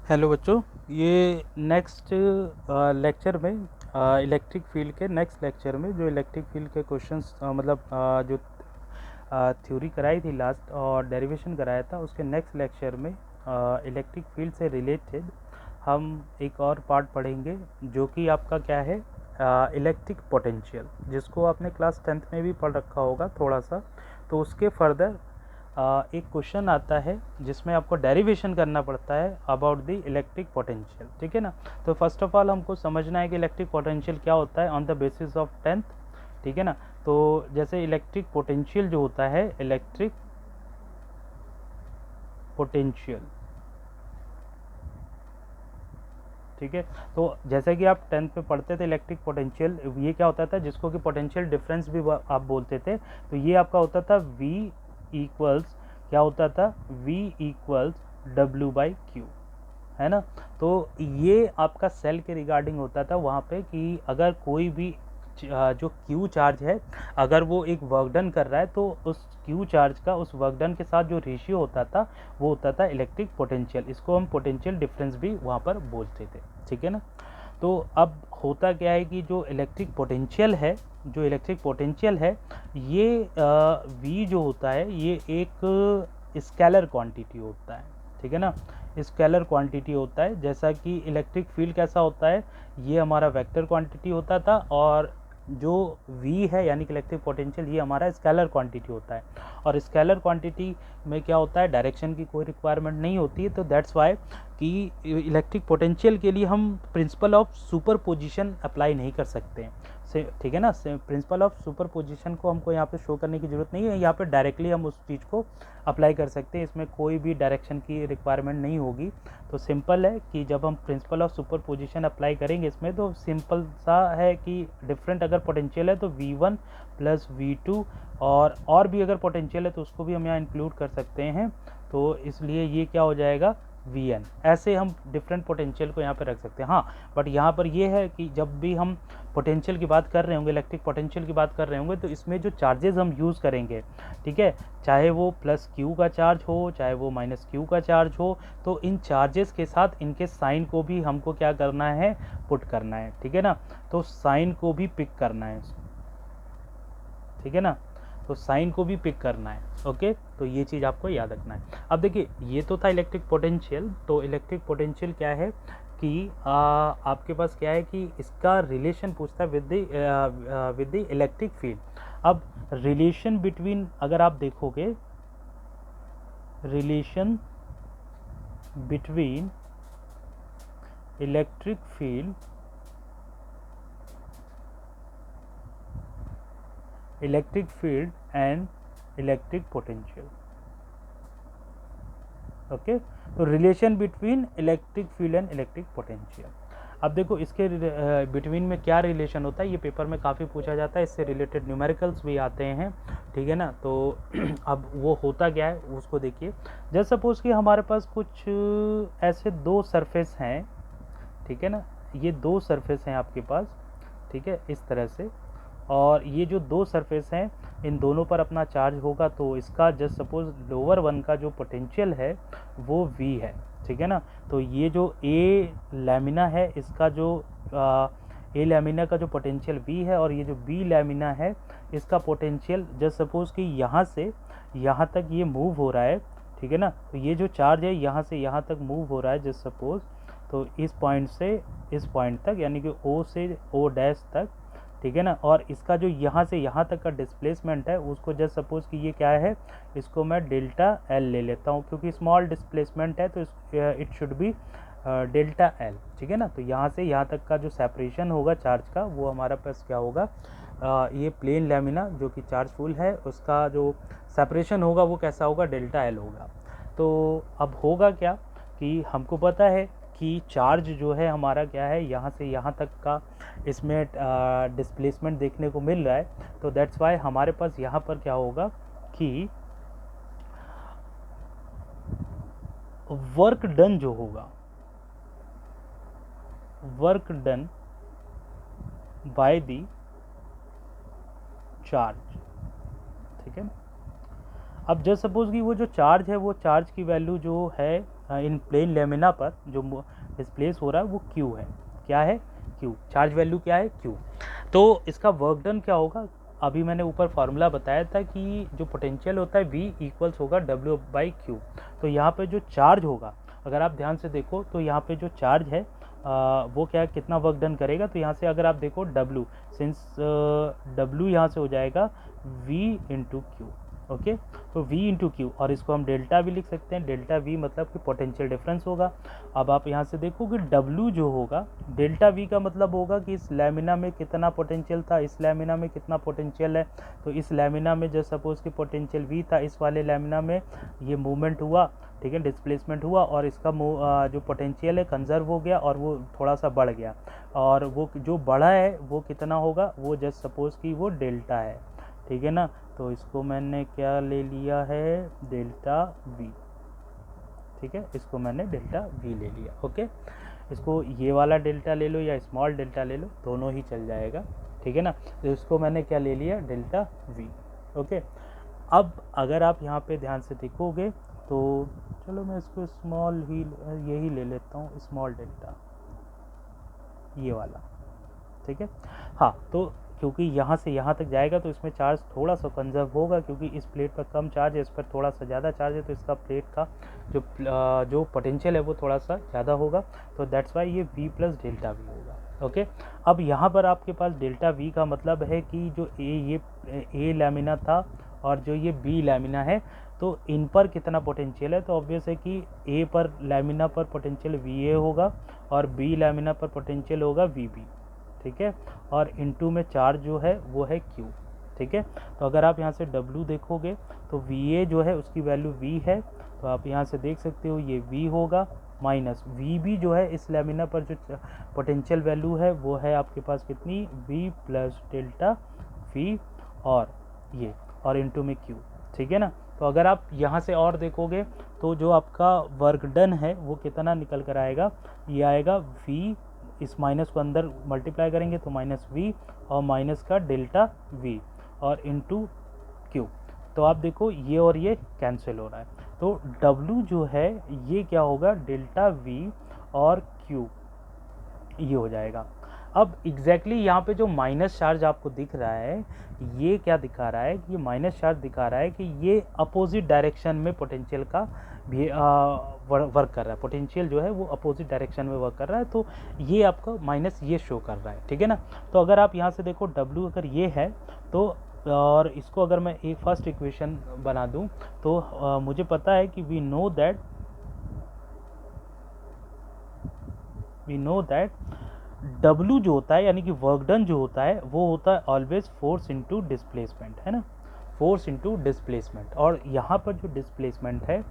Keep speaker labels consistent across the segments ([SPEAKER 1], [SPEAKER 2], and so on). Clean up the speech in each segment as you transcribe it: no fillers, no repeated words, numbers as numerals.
[SPEAKER 1] Hello बच्चों, ये next lecture में इलेक्ट्रिक फील्ड के नेक्स्ट लेक्चर में जो इलेक्ट्रिक फील्ड के क्वेश्चंस जो थ्योरी कराई थी लास्ट और डेरिवेशन कराया था, उसके नेक्स्ट लेक्चर में इलेक्ट्रिक फील्ड से रिलेटेड हम एक और पार्ट पढ़ेंगे जो कि आपका क्या है, इलेक्ट्रिक पोटेंशियल, जिसको आपने क्लास 10th में भी पढ़ रखा होगा थोड़ा सा। तो उसके फर्दर एक क्वेश्चन आता है जिसमें आपको डेरिवेशन करना पड़ता है अबाउट द इलेक्ट्रिक पोटेंशियल, ठीक है ना। तो फर्स्ट ऑफ ऑल हमको समझना है कि इलेक्ट्रिक पोटेंशियल क्या होता है on the basis of 10th, ठीक है ना। तो जैसे इलेक्ट्रिक पोटेंशियल जो होता है, इलेक्ट्रिक पोटेंशियल, ठीक है। तो जैसे कि आप 10th में पढ़ते थे इलेक्ट्रिक पोटेंशियल, ये क्या होता था, जिसको कि पोटेंशियल डिफरेंस भी आप बोलते थे। तो ये आपका होता था V इक्वल्स, क्या होता था, V इक्वल्स W/Q, है ना। तो ये आपका सेल के रिगार्डिंग होता था वहाँ पे कि अगर कोई भी जो Q चार्ज है, अगर वो एक वर्क डन कर रहा है तो उस Q चार्ज का उस वर्क डन के साथ जो रेशियो होता था वो होता था इलेक्ट्रिक पोटेंशियल। इसको हम पोटेंशियल डिफरेंस भी वहाँ पर बोलते थे, ठीक है ना। तो अब होता क्या है कि जो इलेक्ट्रिक पोटेंशियल है, ये V जो होता है ये एक स्केलर क्वांटिटी होता है, ठीक है ना। स्केलर क्वांटिटी होता है, जैसा कि इलेक्ट्रिक फील्ड कैसा होता है, ये हमारा वेक्टर क्वांटिटी होता था, और जो V है यानी कि इलेक्ट्रिक पोटेंशियल, ये हमारा स्केलर क्वांटिटी होता है। और स्केलर क्वांटिटी में क्या होता है, डायरेक्शन की कोई रिक्वायरमेंट नहीं होती है। तो दैट्स वाई कि इलेक्ट्रिक पोटेंशियल के लिए हम principle of super position apply नहीं कर सकते हैं, ठीक है ना। प्रिंसिपल ऑफ सुपर पोजिशन को हमको यहाँ पे शो करने की ज़रूरत नहीं है, यहाँ पे डायरेक्टली हम उस चीज़ को अप्लाई कर सकते हैं, इसमें कोई भी डायरेक्शन की रिक्वायरमेंट नहीं होगी। तो सिंपल है कि जब हम principle of super position apply करेंगे इसमें, तो सिंपल सा है कि डिफरेंट अगर पोटेंशियल है तो V1 प्लस V2, और भी अगर पोटेंशियल है तो उसको भी हम यहाँ इंक्लूड कर सकते हैं। तो इसलिए ये क्या हो जाएगा, Vn। ऐसे हम डिफरेंट पोटेंशियल को यहाँ पे रख सकते हैं। हाँ, बट यहाँ पर ये है कि जब भी हम पोटेंशियल की बात कर रहे होंगे, इलेक्ट्रिक पोटेंशियल की बात कर रहे होंगे, तो इसमें जो चार्जेस हम यूज़ करेंगे, ठीक है, चाहे वो प्लस Q का चार्ज हो चाहे वो माइनस Q का चार्ज हो, तो इन चार्जेस के साथ इनके साइन को भी हमको क्या करना है, पुट करना है, ठीक है ना। तो साइन को भी पिक करना है, ठीक है ना। तो साइन को भी पिक करना है, ओके। तो ये चीज़ आपको याद रखना है। अब देखिए, ये तो था इलेक्ट्रिक पोटेंशियल। तो इलेक्ट्रिक पोटेंशियल क्या है कि आपके पास क्या है कि इसका रिलेशन पूछता है विद द इलेक्ट्रिक फील्ड। अब रिलेशन बिटवीन, अगर आप देखोगे, relation between electric field and electric potential, okay. तो relation between electric field and electric potential. अब देखो इसके बिटवीन में क्या रिलेशन होता है, ये पेपर में काफ़ी पूछा जाता है, इससे रिलेटेड न्यूमेरिकल्स भी आते हैं, ठीक है ना। तो अब वो होता क्या है उसको देखिए। जैसे सपोज कि हमारे पास कुछ ऐसे दो सरफेस हैं, ठीक है ना, ये दो सरफेस हैं आपके पास, ठीक है, इस तरह से। और ये जो दो सरफेस हैं, इन दोनों पर अपना चार्ज होगा, तो इसका जस्ट सपोज लोअर वन का जो पोटेंशियल है वो V है, ठीक है ना। तो ये जो A लैमिना है, इसका जो A लैमिना का जो पोटेंशियल V है, और ये जो B लैमिना है इसका पोटेंशियल जस्ट सपोज कि यहाँ से यहाँ तक ये मूव हो रहा है, ठीक है ना। तो ये जो चार्ज है यहाँ से यहाँ तक मूव हो रहा है जस्ट सपोज, तो इस पॉइंट से इस पॉइंट तक, यानी कि O से O डैश तक, ठीक है ना। और इसका जो यहाँ से यहाँ तक का डिस्प्लेसमेंट है उसको जस्ट सपोज कि ये क्या है, इसको मैं डेल्टा L ले लेता हूँ, क्योंकि स्मॉल डिस्प्लेसमेंट है तो it should be delta L, ठीक है ना। तो यहाँ से यहाँ तक का जो सेपरेशन होगा चार्ज का, वो हमारा पास क्या होगा, ये प्लेन लैमिना जो कि चार्जफुल है उसका जो सेपरेशन होगा वो कैसा होगा, डेल्टा L होगा। तो अब होगा क्या कि हमको पता है कि चार्ज जो है हमारा क्या है, यहाँ से यहाँ तक का इसमें डिस्प्लेसमेंट देखने को मिल रहा है। तो दैट्स वाई हमारे पास यहाँ पर क्या होगा कि वर्क डन जो होगा, work done by the charge, ठीक है। अब जस्ट सपोज कि वो जो चार्ज है, वो चार्ज की वैल्यू जो है इन प्लेन लेमिना पर जो डिस्प्लेस हो रहा है वो Q है। क्या है? Q। चार्ज वैल्यू क्या है? Q। तो इसका वर्क डन क्या होगा? अभी मैंने ऊपर फार्मूला बताया था कि जो पोटेंशियल होता है V इक्वल्स होगा W/Q। तो यहाँ पे जो चार्ज होगा, अगर आप ध्यान से देखो तो यहाँ पे जो चार्ज है वो क्या कितना वर्क डन करेगा, तो यहाँ से अगर आप देखो W, सिंस W यहाँ से हो जाएगा V इंटू क्यू। ओके, तो V इंटू क्यू, और इसको हम डेल्टा भी लिख सकते हैं। डेल्टा V मतलब कि पोटेंशियल डिफरेंस होगा। अब आप यहाँ से देखो कि W जो होगा, डेल्टा V का मतलब होगा कि इस लैमिना में कितना पोटेंशियल था, इस लैमिना में कितना पोटेंशियल है। तो इस लैमिना में जस्ट सपोज कि पोटेंशियल V था, इस वाले लैमिना में ये मूवमेंट हुआ, ठीक है, डिस्प्लेसमेंट हुआ, और इसका जो पोटेंशियल है कंजर्व हो गया और वो थोड़ा सा बढ़ गया, और वो जो बढ़ा है वो कितना होगा, वो जस्ट सपोज कि वो डेल्टा है, ठीक है ना। तो इसको मैंने क्या ले लिया है? डेल्टा V, ठीक है, इसको मैंने डेल्टा V ले लिया। ओके, इसको ये वाला डेल्टा ले लो या स्मॉल डेल्टा ले लो, दोनों ही चल जाएगा, ठीक है ना। तो इसको मैंने क्या ले लिया? Delta V। ओके, अब अगर आप यहाँ पे ध्यान से देखोगे तो चलो मैं इसको स्मॉल ही यही ले लेता हूँ, स्मॉल डेल्टा, ये वाला, ठीक है। हाँ, तो क्योंकि यहाँ से यहाँ तक जाएगा तो इसमें चार्ज थोड़ा सा कंजर्व होगा, क्योंकि इस प्लेट पर कम चार्ज है, इस पर थोड़ा सा ज़्यादा चार्ज है, तो इसका प्लेट का जो पोटेंशियल है वो थोड़ा सा ज़्यादा होगा। तो दैट्स वाई ये V प्लस डेल्टा V होगा। ओके, अब यहाँ पर आपके पास डेल्टा V का मतलब है कि जो A लैमिना था और जो ये B लैमिना है, तो इन पर कितना पोटेंशियल है। तो ऑब्वियस है कि A पर लैमिना पर पोटेंशियल VA होगा और B लैमिना पर पोटेंशियल होगा VB, ठीक है, और इनटू में चार्ज जो है वो है Q, ठीक है। तो अगर आप यहाँ से W देखोगे तो VA जो है उसकी वैल्यू V है, तो आप यहाँ से देख सकते हो ये V होगा, माइनस VB जो है इस लैमिना पर जो पोटेंशियल वैल्यू है वो है आपके पास कितनी? V प्लस डेल्टा V, और इनटू में Q, ठीक है ना। तो अगर आप यहाँ से और देखोगे तो जो आपका वर्क डन है वो कितना निकल कर आएगा? ये आएगा V, इस माइनस को अंदर मल्टीप्लाई करेंगे तो माइनस V और माइनस का डेल्टा V और इनटू Q। तो आप देखो ये और ये कैंसिल हो रहा है, तो W जो है ये क्या होगा? डेल्टा V और Q, ये हो जाएगा। अब एग्जैक्टली यहाँ पे जो माइनस चार्ज आपको दिख रहा है, ये क्या दिखा रहा है? कि ये माइनस चार्ज दिखा रहा है कि ये अपोजिट डायरेक्शन में पोटेंशियल का भी वर्क कर रहा है। पोटेंशियल जो है वो अपोजिट डायरेक्शन में वर्क कर रहा है, तो ये आपका माइनस ये शो कर रहा है, ठीक है ना। तो अगर आप यहाँ से देखो W अगर ये है तो, और इसको अगर मैं एक फर्स्ट इक्वेशन बना दूँ तो मुझे पता है कि वी नो दैट W जो होता है यानी कि वर्क डन जो होता है वो होता है ऑलवेज फोर्स इनटू डिस्प्लेसमेंट, है ना, फोर्स इनटू डिस्प्लेसमेंट। और यहाँ पर जो डिस्प्लेसमेंट है,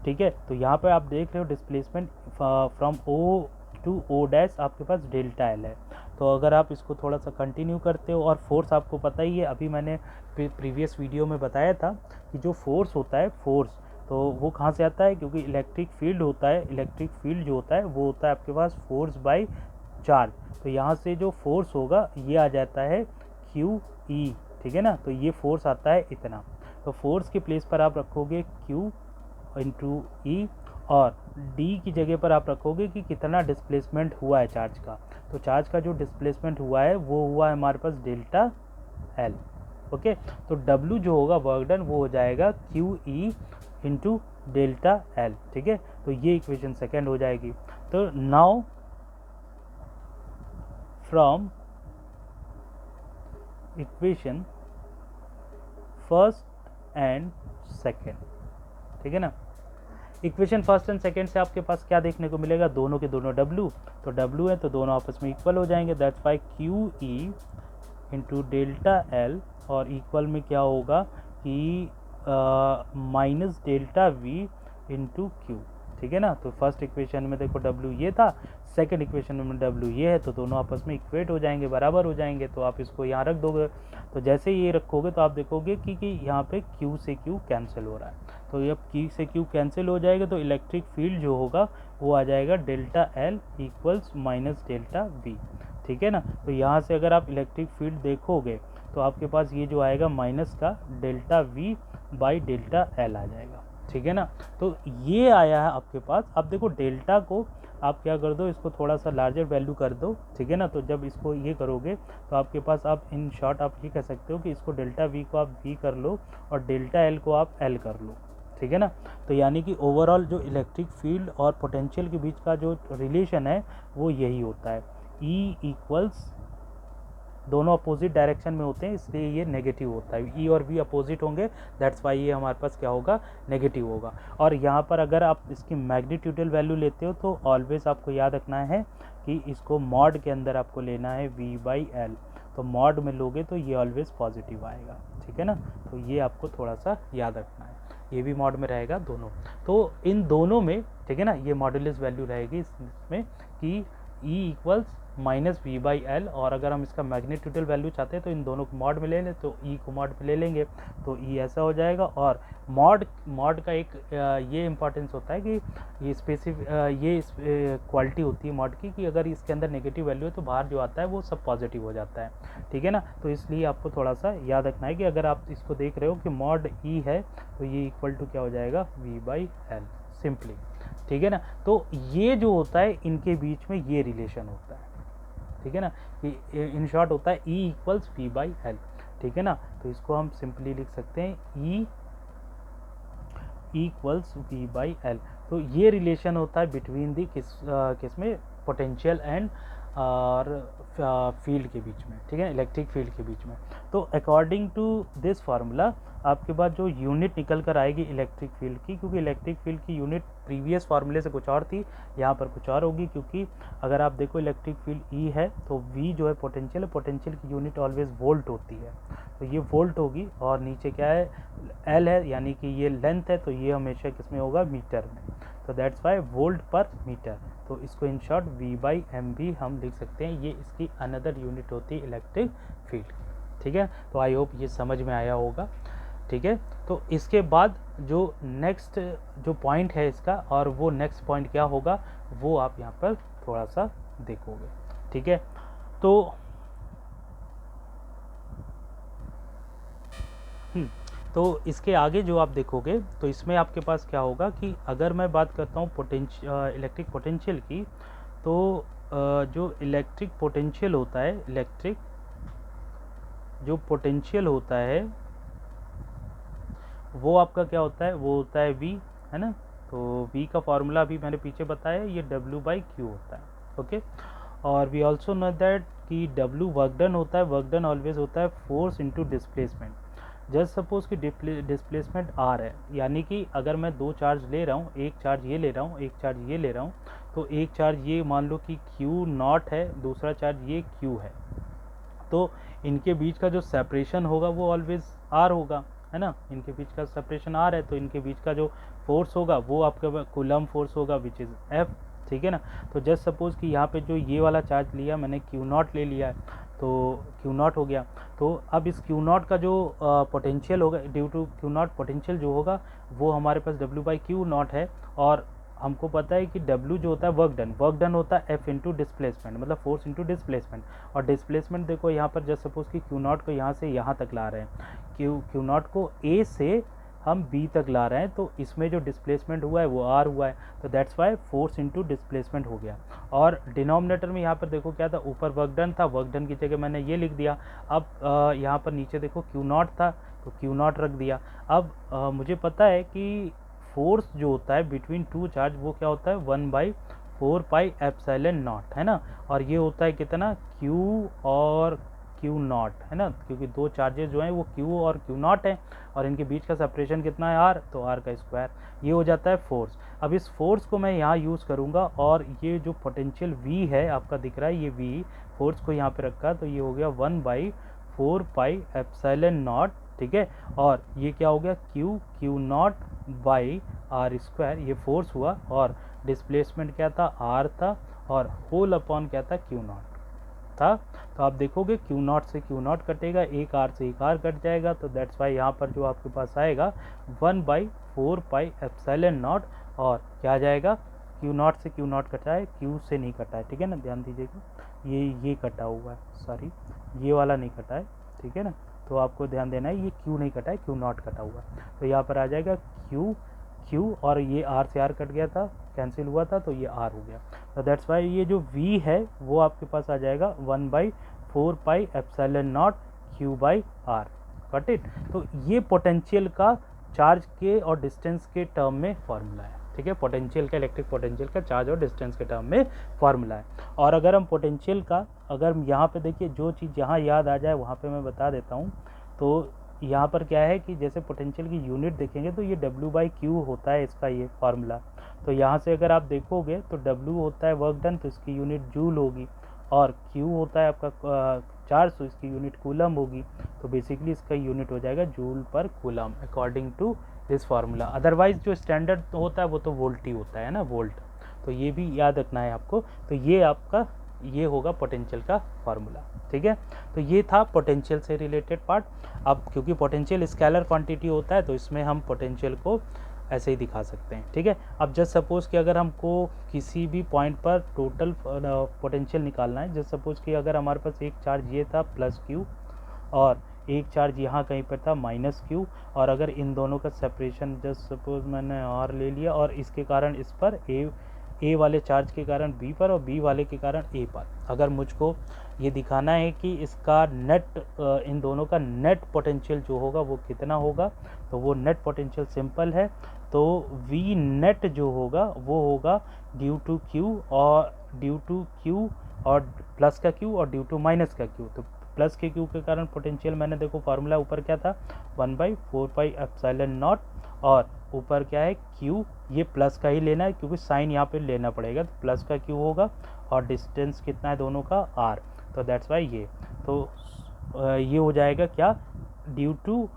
[SPEAKER 1] ठीक है, तो यहाँ पर आप देख रहे हो displacement from O to O dash आपके पास डेल्टा L है। तो अगर आप इसको थोड़ा सा कंटिन्यू करते हो, और फोर्स आपको पता ही है, अभी मैंने प्रीवियस वीडियो में बताया था कि जो फोर्स होता है, फोर्स तो वो कहाँ से आता है? क्योंकि इलेक्ट्रिक फील्ड होता है, इलेक्ट्रिक फील्ड जो होता है वो होता है आपके पास फोर्स बाय चार्ज। तो यहाँ से जो फोर्स होगा ये आ जाता है QE, ठीक है ना। तो ये फोर्स आता है इतना, तो फोर्स के प्लेस पर आप रखोगे Q इंटू E, और D की जगह पर आप रखोगे कि कितना डिस्प्लेसमेंट हुआ है चार्ज का। तो चार्ज का जो डिस्प्लेसमेंट हुआ है वो हुआ है हमारे पास डेल्टा L। ओके, तो W जो होगा वर्क डन वो हो जाएगा QE इंटू डेल्टा L, ठीक है। तो ये इक्वेशन सेकेंड हो जाएगी। तो now from equation first and second, ठीक है ना, इक्वेशन फर्स्ट एंड सेकेंड से आपके पास क्या देखने को मिलेगा? दोनों के दोनों W, तो W है तो दोनों आपस में इक्वल हो जाएंगे, that's why QE into delta L, और इक्वल में क्या होगा कि minus delta V into Q, ठीक है ना। तो फर्स्ट इक्वेशन में देखो W ये था, सेकंड इक्वेशन में W ये है, तो दोनों आपस में इक्वेट हो जाएंगे, बराबर हो जाएंगे। तो आप इसको यहाँ रख दोगे, तो जैसे ये रखोगे तो आप देखोगे कि यहाँ पे Q से Q कैंसिल हो रहा है। तो जब Q से Q कैंसिल हो जाएगा तो इलेक्ट्रिक फील्ड जो होगा वो आ जाएगा delta L equals minus delta V, ठीक है ना। तो यहाँ से अगर आप इलेक्ट्रिक फील्ड देखोगे तो आपके पास ये जो आएगा माइनस का delta V by delta L आ जाएगा, ठीक है ना। तो ये आया है आपके पास। अब देखो डेल्टा को आप क्या कर दो, इसको थोड़ा सा लार्जर वैल्यू कर दो, ठीक है ना। तो जब इसको ये करोगे तो आपके पास आप इन शॉर्ट आप ये कह सकते हो कि इसको डेल्टा वी को आप वी कर लो और डेल्टा एल को आप एल कर लो, ठीक है ना। तो यानी कि ओवरऑल जो इलेक्ट्रिक फील्ड और पोटेंशियल के बीच का जो रिलेशन है वो यही होता है, ई इक्वल्स, दोनों अपोजिट डायरेक्शन में होते हैं इसलिए ये नेगेटिव होता है। ई और वी अपोजिट होंगे, दैट्स वाई ये हमारे पास क्या होगा, नेगेटिव होगा। और यहाँ पर अगर आप इसकी मैग्नीट्यूडल वैल्यू लेते हो तो ऑलवेज आपको याद रखना है कि इसको मॉड के अंदर आपको लेना है वी बाई एल। तो मॉड में लोगे तो ये ऑलवेज पॉजिटिव आएगा, ठीक है ना। तो ये आपको थोड़ा सा याद रखना है, ये भी मॉड में रहेगा दोनों। तो इन दोनों में, ठीक है ना, ये मॉडुलस वैल्यू रहेगी इसमें कि E equals minus V by L. और अगर हम इसका मैग्नीट्यूडल वैल्यू चाहते हैं तो इन दोनों को मॉड में ले लें, तो ई को मॉड में ले लेंगे तो ई ऐसा हो जाएगा। और मॉड का एक ये इंपॉर्टेंस होता है कि ये ये क्वालिटी होती है मॉड की कि अगर इसके अंदर नेगेटिव वैल्यू है तो बाहर जो आता है वो सब पॉजिटिव हो जाता है, ठीक है ना। तो इसलिए आपको थोड़ा सा याद रखना है कि अगर आप इसको देख रहे हो कि मॉड ई है तो ये इक्वल टू क्या हो जाएगा, वी बाई एल सिंपली, ठीक है ना। तो ये जो होता है इनके बीच में ये रिलेशन होता है, ठीक है ना, कि इन शॉर्ट होता है E equals we by L, ठीक है ना। तो इसको हम सिंपली लिख सकते हैं E equals we by L. तो ये रिलेशन होता है बिटवीन दी किस में, पोटेंशियल एंड और फील्ड के बीच में, ठीक है, इलेक्ट्रिक फील्ड के बीच में। तो अकॉर्डिंग टू दिस फार्मूला आपके पास जो यूनिट निकल कर आएगी इलेक्ट्रिक फील्ड की, क्योंकि इलेक्ट्रिक फील्ड की यूनिट प्रीवियस फार्मूले से कुछ और थी, यहाँ पर कुछ और होगी। क्योंकि अगर आप देखो इलेक्ट्रिक फील्ड ई है तो वी जो है पोटेंशियल है, पोटेंशियल की यूनिट ऑलवेज वोल्ट होती है, तो ये वोल्ट होगी। और नीचे क्या है, एल है, यानी कि ये लेंथ है, तो ये हमेशा किस में होगा, मीटर में। तो that's why volt per metre. तो इसको in short V by M भी हम लिख सकते हैं, ये इसकी अनदर यूनिट होती है इलेक्ट्रिक फील्ड, ठीक है। तो आई होप ये समझ में आया होगा, ठीक है। तो इसके बाद जो नेक्स्ट जो पॉइंट है इसका, और वो नेक्स्ट पॉइंट क्या होगा वो आप यहाँ पर थोड़ा सा देखोगे, ठीक है। तो इसके आगे जो आप देखोगे तो इसमें आपके पास क्या होगा कि अगर मैं बात करता हूँ इलेक्ट्रिक पोटेंशियल की, तो जो इलेक्ट्रिक पोटेंशियल होता है, इलेक्ट्रिक जो पोटेंशियल होता है वो आपका क्या होता है, वो होता है V, है ना। तो V का फॉर्मूला अभी मैंने पीछे बताया, ये W बाई क्यू होता है, ओके। और वी ऑल्सो नो दैट कि W वर्क डन होता है, वर्क डन ऑलवेज होता है force into displacement. Just suppose कि डिस्प्लेसमेंट R है, यानी कि अगर मैं दो चार्ज ले रहा हूँ, एक चार्ज ये ले रहा हूँ, एक चार्ज ये ले रहा हूँ, तो एक चार्ज ये मान लो कि Q नॉट है, दूसरा चार्ज ये Q है, तो इनके बीच का जो सेपरेशन होगा वो ऑलवेज R होगा, है ना। इनके बीच का सेपरेशन R है, तो इनके बीच का जो फोर्स होगा वो आपका कूलम फोर्स होगा विच इज़ F, ठीक है ना। तो जस्ट सपोज कि यहाँ पे जो ये वाला चार्ज लिया मैंने Q नॉट ले लिया है, तो Q नॉट हो गया। तो अब इस Q नॉट का जो पोटेंशियल होगा, due to Q not potential जो होगा वो हमारे पास W बाई क्यू नॉट है। और हमको पता है कि W जो होता है वर्क डन होता है F इंटू डिस्प्लेसमेंट, मतलब फोर्स इंटू डिस्प्लेसमेंट। और डिस्प्लेसमेंट देखो यहाँ पर जस्ट सपोज कि Q नॉट को यहाँ से यहाँ तक ला रहे हैं, Q नॉट को A से हम B तक ला रहे हैं, तो इसमें जो डिस्प्लेसमेंट हुआ है वो R हुआ है, तो that's Y force into displacement हो गया। और डिनोमिनेटर में यहाँ पर देखो क्या था, ऊपर वर्क डन था, वर्क डन की जगह मैंने ये लिख दिया। अब यहाँ पर नीचे देखो Q नॉट था तो Q नॉट रख दिया। अब मुझे पता है कि फोर्स जो होता है बिटवीन टू चार्ज वो क्या होता है, 1/4 पाई एप्सिलॉन नॉट, है ना। और ये होता है कितना, Q और Q नॉट, है ना, क्योंकि दो चार्जेस जो हैं वो Q और Q नॉट है, और इनके बीच का सेपरेशन कितना है R, तो R का स्क्वायर, ये हो जाता है फोर्स। अब इस फोर्स को मैं यहाँ यूज़ करूँगा, और ये जो पोटेंशियल V है आपका दिख रहा है, ये V फोर्स को यहाँ पे रखा, तो ये हो गया 1/4 पाई एप्सिलॉन नॉट, ठीक है। और ये क्या हो गया, Q not by R square, ये फोर्स हुआ। और डिस्प्लेसमेंट क्या था, R था, और होल अपॉन क्या था, Q नॉट था। तो आप देखोगे Q नॉट से Q नॉट कटेगा, एक R से एक R कट जाएगा, तो दैट्स वाई यहाँ पर जो आपके पास आएगा 1/4 पाई एप्सिलॉन नॉट। और क्या आ जाएगा, Q नॉट से Q नॉट कटा है, Q से नहीं कटा है, ठीक है ना, ध्यान दीजिएगा, ये कटा हुआ है, सॉरी ये वाला नहीं कटा है, ठीक है ना। तो आपको ध्यान देना है ये क्यू नहीं कटा है, क्यू नॉट कटा हुआ, तो यहाँ पर आ जाएगा क्यू क्यू, और ये आर से आर कट गया था, कैंसिल हुआ था, तो ये आर हो गया। तो दैट्स वाई ये जो वी है वो आपके पास आ जाएगा 1/4πε0 Q by R. Got it. तो ये पोटेंशियल का चार्ज के और डिस्टेंस के टर्म में फॉर्मूला है, ठीक है। पोटेंशियल का, इलेक्ट्रिक पोटेंशियल का चार्ज और डिस्टेंस के टर्म में फॉर्मूला है। और अगर हम पोटेंशियल का, अगर यहाँ पे देखिए जो चीज़ यहाँ याद आ जाए वहाँ पे मैं बता देता हूँ। तो यहाँ पर क्या है कि जैसे पोटेंशियल की यूनिट देखेंगे तो ये W/Q होता है इसका ये फार्मूला। तो यहाँ से अगर आप देखोगे तो W होता है वर्क डन, तो इसकी यूनिट जूल होगी, और Q होता है आपका चार्ज, तो इसकी यूनिट कूलम होगी। तो बेसिकली इसका यूनिट हो जाएगा जूल पर coulomb according to this formula. Otherwise जो स्टैंडर्ड होता है वो तो वोल्ट ही होता है ना, वोल्ट। तो ये भी याद रखना है आपको। तो ये आपका ये होगा पोटेंशियल का फार्मूला, ठीक है। तो ये था पोटेंशियल से रिलेटेड पार्ट। अब क्योंकि पोटेंशियल स्केलर क्वांटिटी होता है तो इसमें हम पोटेंशियल को ऐसे ही दिखा सकते हैं, ठीक है। अब जस्ट सपोज़ कि अगर हमको किसी भी पॉइंट पर टोटल पोटेंशियल निकालना है, जस्ट सपोज़ कि अगर हमारे पास एक चार्ज ये था +Q और एक चार्ज यहाँ कहीं पर था -Q, और अगर इन दोनों का सेपरेशन जस्ट सपोज मैंने R ले लिया, और इसके कारण इस पर ए वाले चार्ज के कारण B पर और B वाले के कारण A पर, अगर मुझको ये दिखाना है कि इसका नेट इन दोनों का नेट पोटेंशियल जो होगा वो कितना होगा, तो वो नेट पोटेंशियल सिंपल है। तो V नेट जो होगा वो होगा ड्यू टू Q और प्लस का Q और ड्यू टू माइनस का Q। तो प्लस के Q के कारण पोटेंशियल मैंने देखो फार्मूला ऊपर क्या था 1/4πε0, और ऊपर क्या है Q, ये प्लस का ही लेना है क्योंकि साइन यहाँ पे लेना पड़ेगा, तो प्लस का Q होगा, और डिस्टेंस कितना है दोनों का R। तो दैट्स वाई ये, तो ये हो जाएगा क्या, ड्यू टू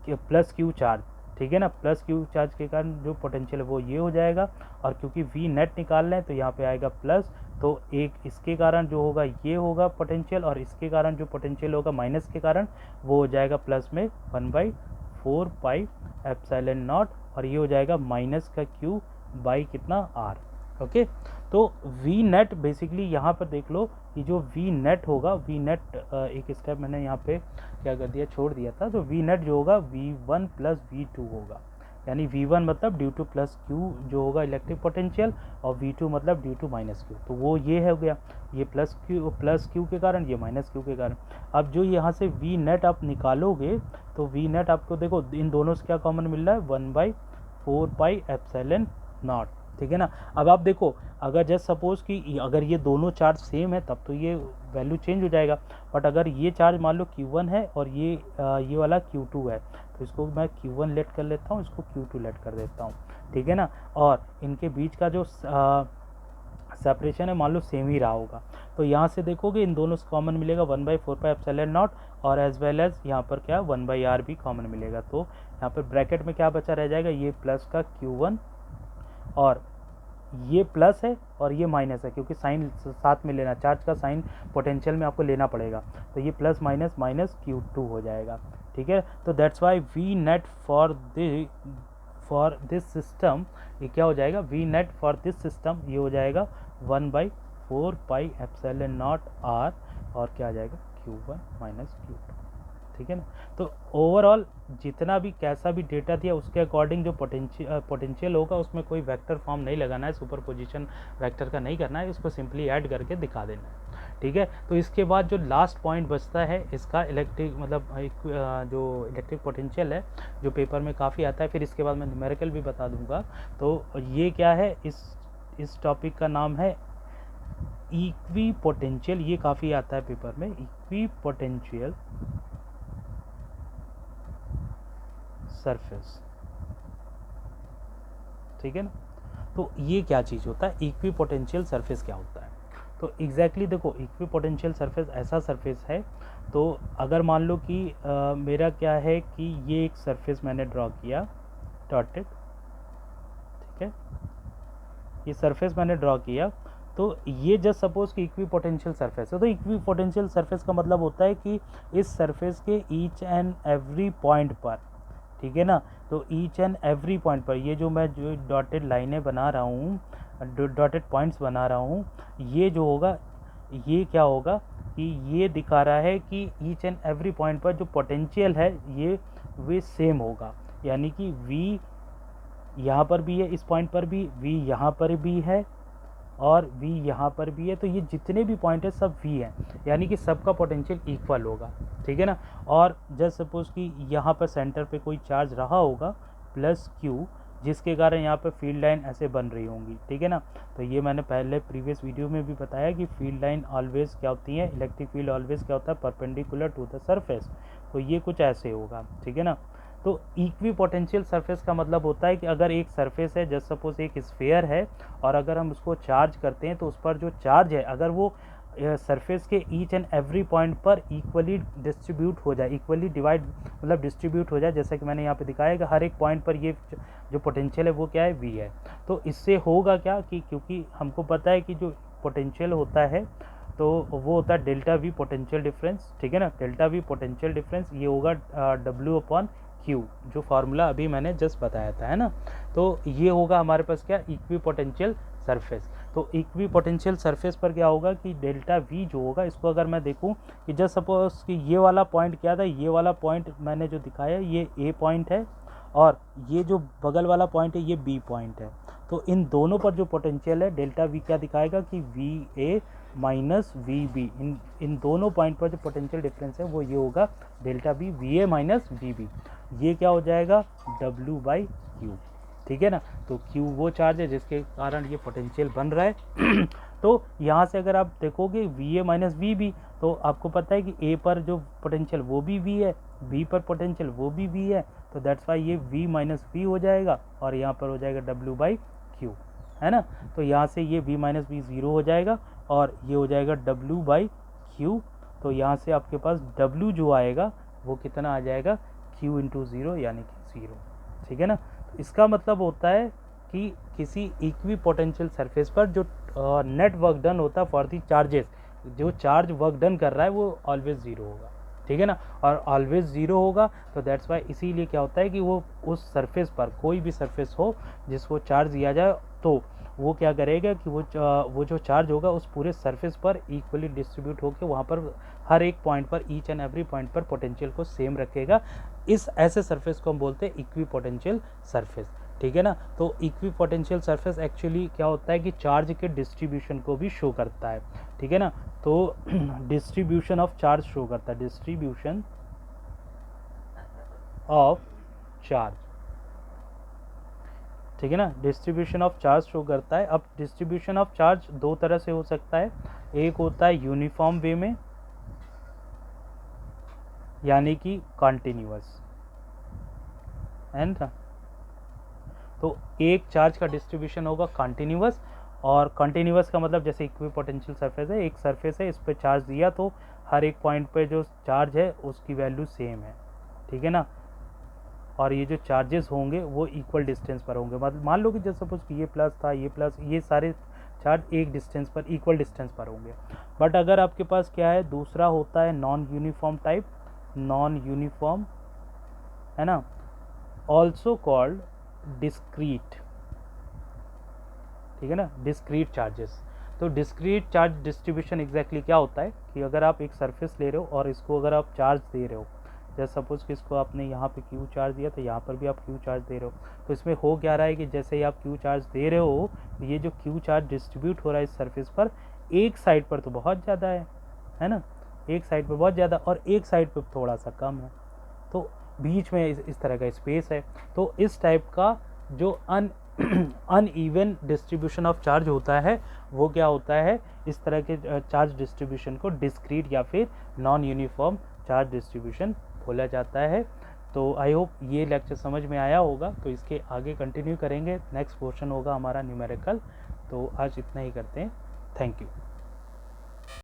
[SPEAKER 1] +Q चार्ज, ठीक है ना। +Q चार्ज के कारण जो पोटेंशियल है वो ये हो जाएगा, और क्योंकि V नेट निकाल रहे हैं तो यहाँ पे आएगा प्लस, तो एक इसके कारण जो होगा ये होगा पोटेंशियल, और इसके कारण जो पोटेंशियल होगा माइनस के कारण वो हो जाएगा प्लस में 1/4πε0, और ये हो जाएगा माइनस का Q बाई कितना R। ओके। तो V नेट बेसिकली यहाँ पर देख लो कि जो V नेट होगा, V नेट एक स्टेप मैंने यहाँ पे क्या कर दिया, छोड़ दिया था। तो V नेट जो होगा V1 + V2 होगा, यानी V1 मतलब ड्यू टू +Q जो होगा इलेक्ट्रिक पोटेंशियल, और V2 मतलब ड्यू टू -Q। तो वो ये हो गया, ये +Q के कारण, ये -Q के कारण। अब जो यहाँ से V नेट आप निकालोगे तो V नेट आपको देखो इन दोनों से क्या कॉमन मिल रहा है 1/4πε0, ठीक है ना। अब आप देखो अगर जस्ट सपोज कि अगर ये दोनों चार्ज सेम है तब तो ये वैल्यू चेंज हो जाएगा, बट अगर ये चार्ज मान लो Q1 है और ये वाला Q2 है, तो इसको मैं Q1 लेट कर लेता हूँ, इसको Q2 लेट कर देता हूँ, ठीक है ना। और इनके बीच का जो सेपरेशन है मान लो सेम ही रहा होगा, तो यहाँ से देखोगे इन दोनों से कॉमन मिलेगा 1/4πε0, और एज वेल एज यहाँ पर क्या 1/R भी कॉमन मिलेगा। तो यहाँ पर ब्रैकेट में क्या बचा रह जाएगा, ये प्लस का Q1, और ये प्लस है और ये माइनस है, क्योंकि साइन साथ में लेना, चार्ज का साइन पोटेंशियल में आपको लेना पड़ेगा, तो ये प्लस माइनस Q2 हो जाएगा, ठीक है। तो that's Y V net for this system ये क्या हो जाएगा, V net for this system ये हो जाएगा 1/4πε0R, और क्या आ जाएगा Q1 Q2, ठीक है ना। तो ओवरऑल जितना भी कैसा भी डेटा दिया उसके अकॉर्डिंग जो पोटेंशियल होगा उसमें कोई वेक्टर फॉर्म नहीं लगाना है, सुपरपोजिशन वेक्टर का नहीं करना है, इसको सिंपली ऐड करके दिखा देना है, ठीक है। तो इसके बाद जो लास्ट पॉइंट बचता है इसका इलेक्ट्रिक मतलब जो इलेक्ट्रिक पोटेंशियल है जो पेपर में काफ़ी आता है, फिर इसके बाद मैं न्यूमेरिकल भी बता दूंगा। तो ये क्या है, इस टॉपिक का नाम है इक्वी पोटेंशियल, ये काफ़ी आता है पेपर में, इक्वी पोटेंशियल सरफेस, ठीक है ना। तो ये क्या चीज़ होता है, इक्वी पोटेंशियल सरफेस क्या होता है। तो एग्जैक्टली देखो इक्वी पोटेंशियल सरफेस ऐसा सरफेस है, तो अगर मान लो कि मेरा क्या है कि ये एक सरफेस मैंने ड्रॉ किया डॉटेड, ठीक है, ये सरफेस मैंने ड्रॉ किया, तो ये जस्ट सपोज कि इक्वी पोटेंशियल सरफेस है। तो इक्वी पोटेंशियल सरफेस का मतलब होता है कि इस सरफेस के ईच एंड एवरी पॉइंट पर, ठीक है ना, तो ईच एंड एवरी पॉइंट पर ये जो मैं जो डॉटेड लाइनें बना रहा हूँ, डॉटेड पॉइंट्स बना रहा हूँ, ये जो होगा ये क्या होगा, कि ये दिखा रहा है कि ईच एंड एवरी पॉइंट पर जो पोटेंशियल है ये वे सेम होगा, यानी कि V यहाँ पर भी है, इस पॉइंट पर भी V यहाँ पर भी है और V यहाँ पर भी है, तो ये जितने भी पॉइंट है सब V हैं, यानी कि सबका पोटेंशियल इक्वल होगा, ठीक है ना। और जस्ट सपोज कि यहाँ पर सेंटर पे कोई चार्ज रहा होगा प्लस Q, जिसके कारण यहाँ पर फील्ड लाइन ऐसे बन रही होंगी, ठीक है ना। तो ये मैंने पहले प्रीवियस वीडियो में भी बताया कि फील्ड लाइन ऑलवेज क्या होती है, इलेक्ट्रिक फील्ड ऑलवेज क्या होता है, परपेंडिकुलर टू द सरफेस। तो ये कुछ ऐसे होगा, ठीक है ना। तो इक्वी पोटेंशियल सरफेस का मतलब होता है कि अगर एक सरफेस है, जस्ट सपोज एक स्फीयर है, और अगर हम उसको चार्ज करते हैं तो उस पर जो चार्ज है अगर वो सरफेस के ईच एंड एवरी पॉइंट पर इक्वली डिस्ट्रीब्यूट हो जाए, इक्वली डिवाइड मतलब डिस्ट्रीब्यूट हो जाए, जैसा कि मैंने यहाँ पे दिखाया कि हर एक पॉइंट पर ये जो पोटेंशियल है वो क्या है, V है। तो इससे होगा क्या कि क्योंकि हमको पता है कि जो पोटेंशियल होता है तो वो होता है डेल्टा V पोटेंशियल डिफरेंस, ठीक है ना। डेल्टा V पोटेंशियल डिफरेंस ये होगा W/Q, जो फार्मूला अभी मैंने जस्ट बताया था, है ना। तो ये होगा हमारे पास क्या, इक्वी पोटेंशियल सरफेस। तो इक्वी पोटेंशियल सरफेस पर क्या होगा कि डेल्टा V जो होगा, इसको अगर मैं देखूं कि जस्ट सपोज कि ये वाला पॉइंट क्या था, ये वाला पॉइंट मैंने जो दिखाया ये A पॉइंट है और ये जो बगल वाला पॉइंट है ये B पॉइंट है। तो इन दोनों पर जो पोटेंशियल है डेल्टा V क्या दिखाएगा कि VA माइनस VB, इन दोनों पॉइंट पर जो पोटेंशियल डिफरेंस है वो ये होगा delta V VA minus VB। ये क्या हो जाएगा, W/Q, ठीक है ना। तो Q वो चार्ज है जिसके कारण ये पोटेंशियल बन रहा है। तो यहाँ से अगर आप देखोगे VA माइनस VB, तो आपको पता है कि A पर जो पोटेंशियल वो भी V है, B पर पोटेंशियल वो भी V है, तो दैट्स वाई ये V माइनस V हो जाएगा और यहाँ पर हो जाएगा W/Q, है ना। तो यहाँ से ये V माइनस V 0 हो जाएगा और ये हो जाएगा W/Q। तो यहाँ से आपके पास W जो आएगा वो कितना आ जाएगा, Q इंटू 0 यानी कि 0, ठीक है ना। तो इसका मतलब होता है कि किसी इक्वी पोटेंशियल सरफेस पर जो नेट वर्क डन होता है फॉर दी चार्जेस, जो चार्ज वर्क डन कर रहा है वो ऑलवेज 0 होगा, ठीक है ना। और ऑलवेज 0 होगा तो दैट्स वाई इसीलिए क्या होता है कि वो उस सरफेस पर कोई भी सरफेस हो जिसको चार्ज दिया जाए तो वो क्या करेगा कि वो जो चार्ज होगा उस पूरे सरफेस पर इक्वली डिस्ट्रीब्यूट होकर वहाँ पर हर एक पॉइंट पर ईच एंड एवरी पॉइंट पर पोटेंशियल को सेम रखेगा। इस ऐसे सरफेस को हम बोलते हैं इक्वी पोटेंशियल सरफेस, ठीक है ना। तो इक्वी पोटेंशियल सरफेस एक्चुअली क्या होता है कि चार्ज के डिस्ट्रीब्यूशन को भी शो करता है, ठीक है ना। तो डिस्ट्रीब्यूशन ऑफ चार्ज शो करता है, डिस्ट्रीब्यूशन ऑफ चार्ज, ठीक है ना। डिस्ट्रीब्यूशन ऑफ चार्ज शो करता है। अब डिस्ट्रीब्यूशन ऑफ चार्ज दो तरह से हो सकता है, एक होता है यूनिफॉर्म वे में यानी कि कॉन्टिन्यूअस, है ना। तो एक चार्ज का डिस्ट्रीब्यूशन होगा कॉन्टिन्यूअस, और कॉन्टिन्यूअस का मतलब जैसे इक्वी पोटेंशियल सरफेस है, एक सरफेस है, इस पर चार्ज दिया तो हर एक पॉइंट पे जो चार्ज है उसकी वैल्यू सेम है, ठीक है ना। और ये जो चार्जेस होंगे वो इक्वल डिस्टेंस पर होंगे, मतलब मान लो कि जैसे सपोज कि ये प्लस था, ये प्लस, ये सारे चार्ज एक डिस्टेंस पर इक्वल डिस्टेंस पर होंगे। बट अगर आपके पास क्या है, दूसरा होता है non uniform type, non uniform, है ना, ऑल्सो कॉल्ड डिस्क्रीट, ठीक है ना, डिस्क्रीट चार्जेस। तो डिस्क्रीट चार्ज डिस्ट्रीब्यूशन एग्जैक्टली क्या होता है कि अगर आप एक सरफेस ले रहे हो और इसको अगर आप चार्ज दे रहे हो, जैसे सपोज कि इसको आपने यहाँ पे Q चार्ज दिया तो यहाँ पर भी आप Q चार्ज दे रहे हो, तो इसमें हो क्या रहा है कि जैसे ही आप Q चार्ज दे रहे हो तो ये जो Q चार्ज डिस्ट्रीब्यूट हो रहा है इस सरफेस पर, एक साइड पर तो बहुत ज़्यादा है ना, एक साइड पर बहुत ज़्यादा और एक साइड पर थोड़ा सा कम है, तो बीच में इस तरह का स्पेस है। तो इस टाइप का जो अनइवन डिस्ट्रीब्यूशन ऑफ चार्ज होता है वो क्या होता है, इस तरह के चार्ज डिस्ट्रीब्यूशन को डिस्क्रीट या फिर नॉन यूनिफॉर्म चार्ज डिस्ट्रीब्यूशन बोला जाता है। तो आई होप ये लेक्चर समझ में आया होगा, तो इसके आगे कंटिन्यू करेंगे, नेक्स्ट पोर्शन होगा हमारा न्यूमेरिकल। तो आज इतना ही करते हैं, थैंक यू।